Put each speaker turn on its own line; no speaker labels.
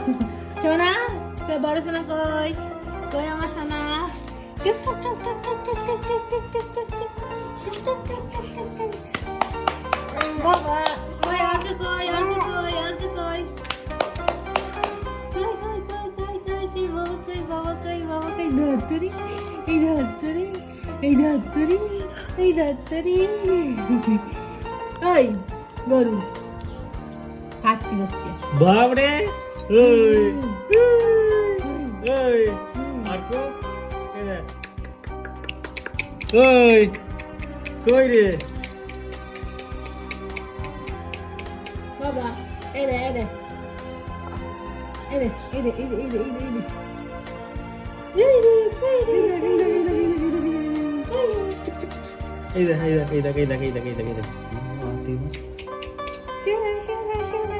সোনা কই বড় সোনা কই কই আমার সোনা বাবা কই অর্ধ কই অর্ধ কই অর্ধ কই কই কই কই কই কই বাবা কই বাবা কই ধরতুরি এই ধরতুরি এই ধরতুরি এই ধরতুরি ওই গরু খাচ্ছি বসছে
বাবরে ওই ওই আর কো ওই কই রে
বাবা এরে এরে এরে এরে এরে এরে এরে
এই দেখ এই দেখ এই দেখ এই দেখ এই দেখ এই দেখ এই দেখ
শিওনা শিওনা শিওনা